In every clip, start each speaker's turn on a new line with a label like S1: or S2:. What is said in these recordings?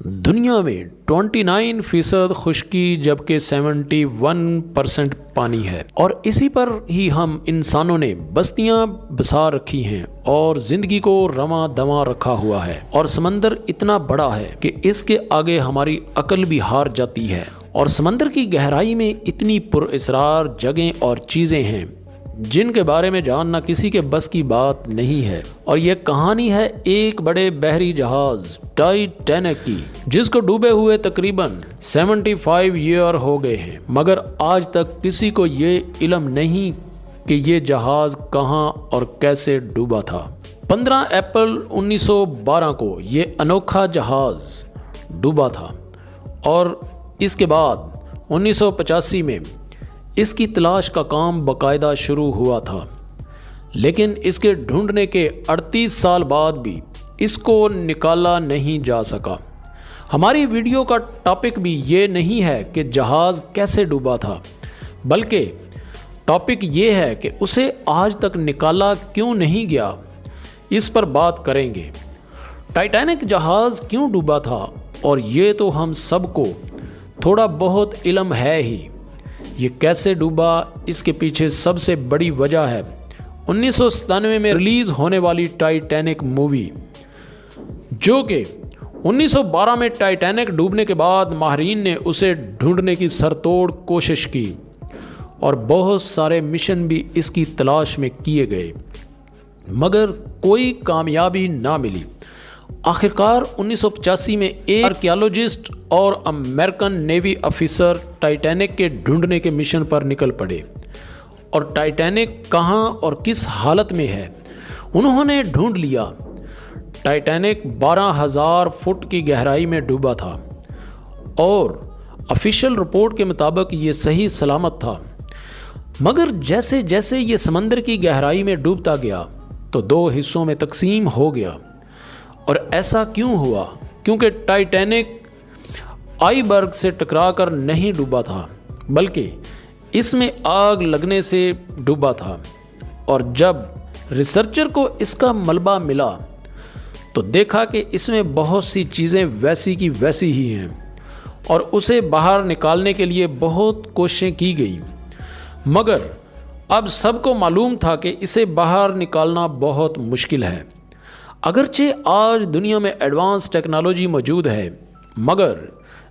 S1: दुनिया में 29% खुश्की जबकि 71% पानी है और इसी पर ही हम इंसानों ने बस्तियां बसा रखी हैं और जिंदगी को रमा दमा रखा हुआ है। और समंदर इतना बड़ा है कि इसके आगे हमारी अकल भी हार जाती है। और समंदर की गहराई में इतनी पुरअसरार जगहें और चीजें हैं जिनके बारे में जानना किसी के बस की बात नहीं है। और यह कहानी है एक बड़े बहरी जहाज टाइटैनिक की, जिसको डूबे हुए तकरीबन 75 ईयर हो गए हैं, मगर आज तक किसी को ये इल्म नहीं कि ये जहाज कहां और कैसे डूबा था। 15 अप्रैल 1912 को ये अनोखा जहाज डूबा था और इसके बाद 1985 में इसकी तलाश का काम बाकायदा शुरू हुआ था, लेकिन इसके ढूंढने के 38 साल बाद भी इसको निकाला नहीं जा सका। हमारी वीडियो का टॉपिक भी ये नहीं है कि जहाज़ कैसे डूबा था, बल्कि टॉपिक ये है कि उसे आज तक निकाला क्यों नहीं गया। इस पर बात करेंगे। टाइटैनिक जहाज़ क्यों डूबा था, और ये तो हम सबको थोड़ा बहुत इल्म है ही। ये कैसे डूबा, इसके पीछे सबसे बड़ी वजह है 1997 में रिलीज़ होने वाली टाइटैनिक मूवी, जो कि 1912 में टाइटैनिक डूबने के बाद माहिरीन ने उसे ढूंढने की सरतोड़ कोशिश की और बहुत सारे मिशन भी इसकी तलाश में किए गए, मगर कोई कामयाबी ना मिली। आखिरकार 1985 में एक आर्कियोलॉजिस्ट और अमेरिकन नेवी ऑफिसर टाइटैनिक के ढूंढने के मिशन पर निकल पड़े और टाइटैनिक कहां और किस हालत में है उन्होंने ढूंढ लिया। टाइटैनिक 12,000 फुट की गहराई में डूबा था और ऑफिशियल रिपोर्ट के मुताबिक ये सही सलामत था, मगर जैसे जैसे ये समंदर की गहराई में डूबता गया तो 2 हिस्सों में तकसीम हो गया। और ऐसा क्यों हुआ? क्योंकि टाइटैनिक आइसबर्ग से टकराकर नहीं डूबा था, बल्कि इसमें आग लगने से डूबा था। और जब रिसर्चर को इसका मलबा मिला तो देखा कि इसमें बहुत सी चीज़ें वैसी की वैसी ही हैं और उसे बाहर निकालने के लिए बहुत कोशिशें की गई, मगर अब सबको मालूम था कि इसे बाहर निकालना बहुत मुश्किल है। अगरचे आज दुनिया में एडवांस टेक्नोलॉजी मौजूद है, मगर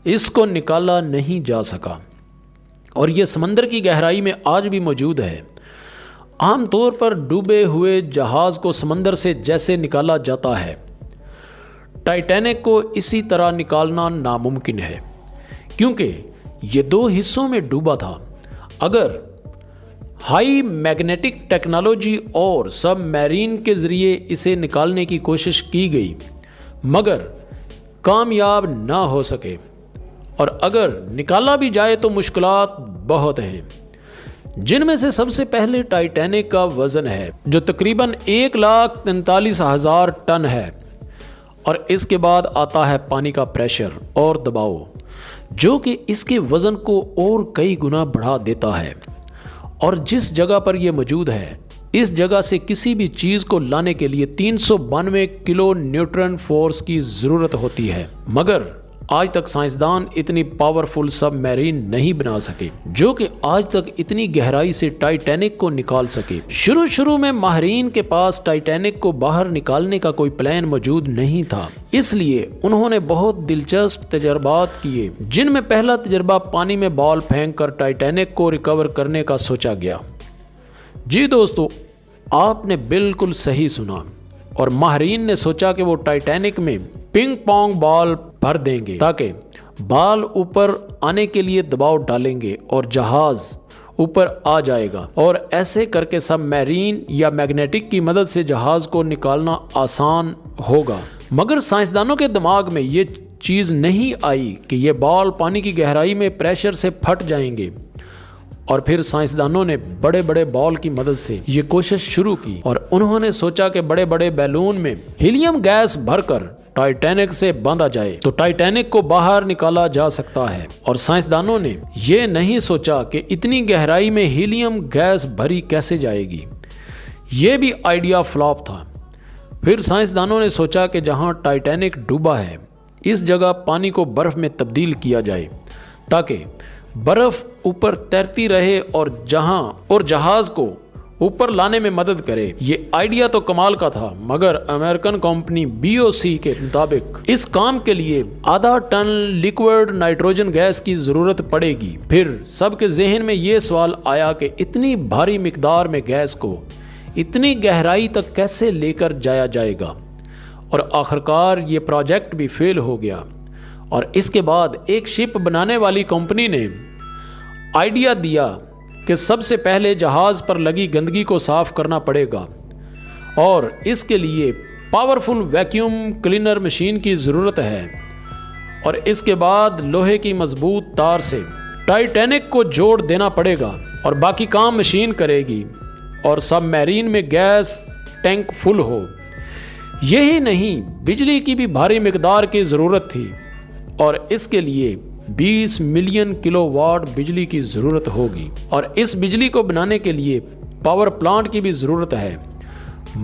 S1: इसको निकाला नहीं जा सका और ये समंदर की गहराई में आज भी मौजूद है। आमतौर पर डूबे हुए जहाज़ को समंदर से जैसे निकाला जाता है, टाइटैनिक को इसी तरह निकालना नामुमकिन है, क्योंकि ये 2 हिस्सों में डूबा था। अगर हाई मैग्नेटिक टेक्नोलॉजी और सबमरीन के ज़रिए इसे निकालने की कोशिश की गई, मगर कामयाब ना हो सके, और अगर निकाला भी जाए तो मुश्किलात बहुत हैं, जिनमें से सबसे पहले टाइटैनिक का वज़न है जो तकरीबन 1,43,000 टन है, और इसके बाद आता है पानी का प्रेशर और दबाव, जो कि इसके वज़न को और कई गुना बढ़ा देता है। और जिस जगह पर यह मौजूद है, इस जगह से किसी भी चीज़ को लाने के लिए 392 किलो न्यूटन फोर्स की ज़रूरत होती है, मगर आज तक साइंसदान इतनी पावरफुल सबमरीन नहीं बना सके जो कि आज तक इतनी गहराई से टाइटैनिक को निकाल सके। शुरू में माहिरीन के पास टाइटैनिक को बाहर निकालने का कोई प्लान मौजूद नहीं था, इसलिए उन्होंने बहुत दिलचस्प तजर्बात किए, जिनमें पहला तजर्बा पानी में बॉल फेंक कर टाइटैनिक को रिकवर करने का सोचा गया। जी दोस्तों, आपने बिल्कुल सही सुना, और माहिरीन ने सोचा कि वो टाइटैनिक में पिंग पोंग बॉल भर देंगे ताकि बॉल ऊपर आने के लिए दबाव डालेंगे और जहाज ऊपर आ जाएगा, और ऐसे करके सबमरीन या मैग्नेटिक की मदद से जहाज को निकालना आसान होगा। मगर साइंसदानों के दिमाग में ये चीज़ नहीं आई कि ये बॉल पानी की गहराई में प्रेशर से फट जाएंगे, और फिर साइंसदानों ने बड़े बड़े बॉल की मदद से ये कोशिश शुरू की, और उन्होंने सोचा कि बड़े बड़े बैलून में हीलियम गैस भरकर टाइटैनिक से बांधा जाए तो टाइटैनिक को बाहर निकाला जा सकता है। और साइंसदानों ने ये नहीं सोचा कि इतनी गहराई में हीलियम गैस भरी कैसे जाएगी। ये भी आइडिया फ्लॉप था। फिर साइंसदानों ने सोचा कि जहां टाइटैनिक डूबा है इस जगह पानी को बर्फ़ में तब्दील किया जाए ताकि बर्फ़ ऊपर तैरती रहे और जहाज़ को ऊपर लाने में मदद करे। ये आइडिया तो कमाल का था, मगर अमेरिकन कंपनी BOC के मुताबिक इस काम के लिए आधा टन लिक्विड नाइट्रोजन गैस की ज़रूरत पड़ेगी। फिर सबके जहन में ये सवाल आया कि इतनी भारी मिकदार में गैस को इतनी गहराई तक कैसे लेकर जाया जाएगा, और आखिरकार ये प्रोजेक्ट भी फेल हो गया। और इसके बाद एक शिप बनाने वाली कंपनी ने आइडिया दिया कि सबसे पहले जहाज़ पर लगी गंदगी को साफ करना पड़ेगा और इसके लिए पावरफुल वैक्यूम क्लीनर मशीन की ज़रूरत है, और इसके बाद लोहे की मजबूत तार से टाइटैनिक को जोड़ देना पड़ेगा और बाकी काम मशीन करेगी, और सबमरीन में गैस टैंक फुल हो। यही नहीं, बिजली की भी भारी मिकदार की ज़रूरत थी और इसके लिए 20 मिलियन किलोवाट बिजली की ज़रूरत होगी, और इस बिजली को बनाने के लिए पावर प्लांट की भी ज़रूरत है।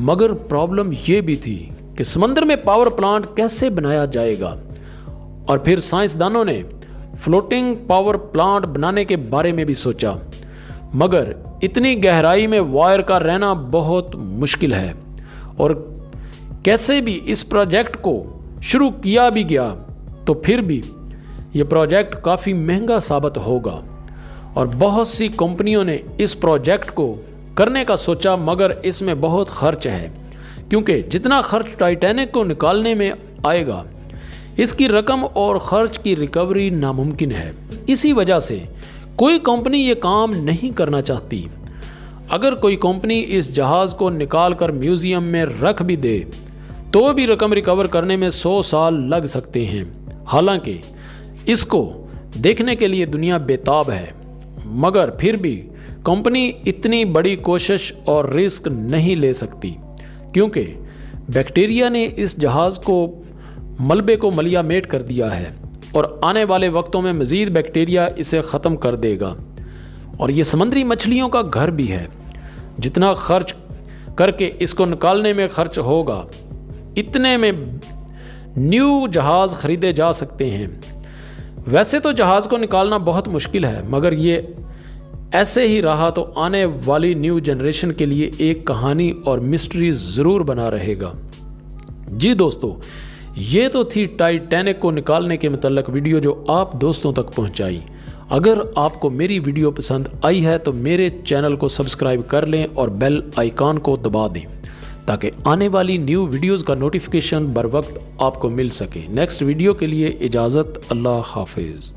S1: मगर प्रॉब्लम ये भी थी कि समंदर में पावर प्लांट कैसे बनाया जाएगा, और फिर साइंसदानों ने फ्लोटिंग पावर प्लांट बनाने के बारे में भी सोचा, मगर इतनी गहराई में वायर का रहना बहुत मुश्किल है, और कैसे भी इस प्रोजेक्ट को शुरू किया भी गया तो फिर भी ये प्रोजेक्ट काफ़ी महंगा साबित होगा, और बहुत सी कंपनियों ने इस प्रोजेक्ट को करने का सोचा, मगर इसमें बहुत खर्च है, क्योंकि जितना खर्च टाइटैनिक को निकालने में आएगा, इसकी रकम और खर्च की रिकवरी नामुमकिन है। इसी वजह से कोई कंपनी ये काम नहीं करना चाहती। अगर कोई कंपनी इस जहाज़ को निकाल कर म्यूज़ियम में रख भी दे तो भी रकम रिकवर करने में 100 साल लग सकते हैं। हालांकि इसको देखने के लिए दुनिया बेताब है, मगर फिर भी कंपनी इतनी बड़ी कोशिश और रिस्क नहीं ले सकती, क्योंकि बैक्टीरिया ने इस जहाज़ को मलबे को मलियामेट कर दिया है और आने वाले वक्तों में मज़ीद बैक्टीरिया इसे ख़त्म कर देगा। और ये समुद्री मछलियों का घर भी है। जितना खर्च करके इसको निकालने में खर्च होगा, इतने में न्यू जहाज़ ख़रीदे जा सकते हैं। वैसे तो जहाज़ को निकालना बहुत मुश्किल है, मगर ये ऐसे ही रहा तो आने वाली न्यू जनरेशन के लिए एक कहानी और मिस्ट्री ज़रूर बना रहेगा। जी दोस्तों, ये तो थी टाइटैनिक को निकालने के मतलब वीडियो जो आप दोस्तों तक पहुंचाई। अगर आपको मेरी वीडियो पसंद आई है तो मेरे चैनल को सब्सक्राइब कर लें और बेल आइकॉन को दबा दें, ताकि आने वाली न्यू वीडियोस का नोटिफिकेशन बर वक्त आपको मिल सके। नेक्स्ट वीडियो के लिए इजाज़त, अल्लाह हाफिज़।